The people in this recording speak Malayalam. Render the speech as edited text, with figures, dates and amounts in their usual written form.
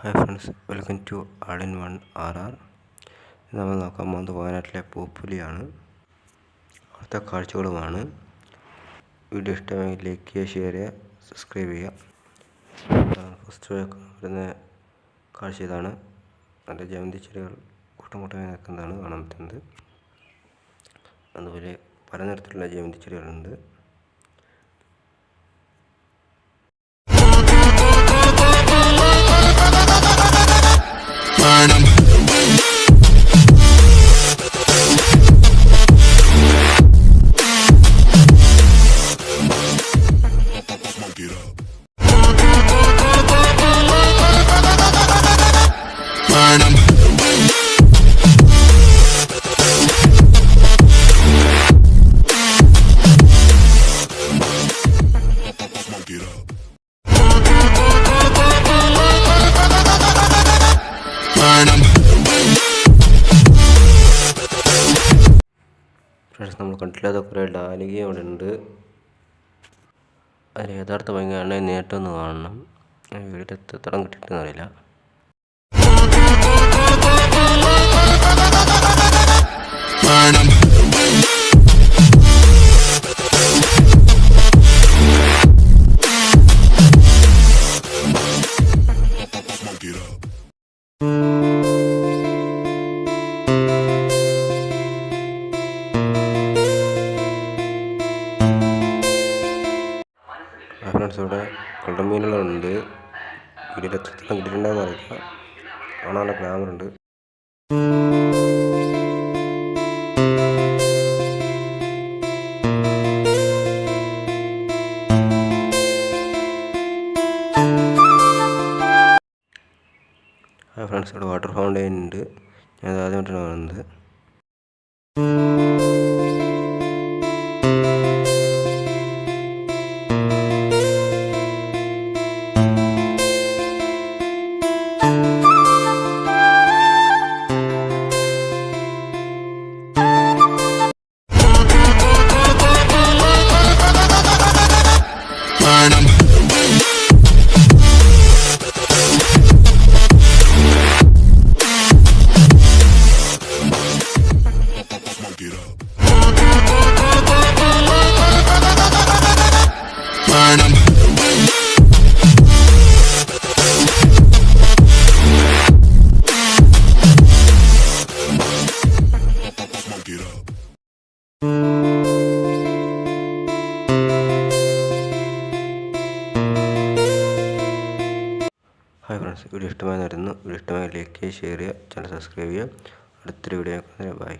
Hi friends, welcome to all in one RR. നമ്മൾ നോക്കാൻ പോകുന്നത് വയനാട്ടിലെ പൂപ്പുലിയാണ്. അവിടുത്തെ കാഴ്ചകളുമാണ്. വീഡിയോ ഇഷ്ടമെങ്കിൽ ലൈക്ക് ചെയ്യുക, ഷെയർ ചെയ്യുക, സബ്സ്ക്രൈബ് ചെയ്യുക. ഫസ്റ്റ് വരുന്ന കാഴ്ച ഇതാണ്. നല്ല ജമന്തി ചെടികൾ കൂട്ടമായി നിൽക്കുന്നതാണ് കാണാൻ പറ്റുന്നത്. അതുപോലെ പല നിറത്തിലുള്ള ജമന്തി ചെടികളുണ്ട്. ഫ്രണ്ട്സ്, നമ്മൾ കണ്ടില്ലാത്ത കുറേ ഡാലിക അവിടെ ഉണ്ട്. അതിന് യഥാർത്ഥ ഭംഗിയാണ്. നേരിട്ടൊന്ന് കാണണം. വീടിൻ്റെ എത്രത്തോളം കിട്ടിയിട്ടെന്ന് അറിയില്ല. ഫ്രണ്ട്സ്, ഇവിടെ കള്ളമീനുകളുണ്ട്. വീട്ടിൽ എത്രത്തോളം കിട്ടിയിട്ടുണ്ടെന്ന് അറിയില്ല. കാണാനുള്ള ഗ്ലാമറുണ്ട്. ഫ്രണ്ട്സ്, ഇവിടെ വാട്ടർ ഫൗണ്ടെയിൻ ഉണ്ട്. ഞാൻ ആദ്യമായിട്ടാണ് കാണുന്നത്. ഹായ് ഫ്രണ്ട്സ്, വീഡിയോ ഇഷ്ടമായി ലൈക്ക് ചെയ്യുക, ഷെയർ ചെയ്യുക, ചാനൽ സബ്സ്ക്രൈബ് ചെയ്യുക. അടുത്തൊരു വീഡിയോ ബൈ.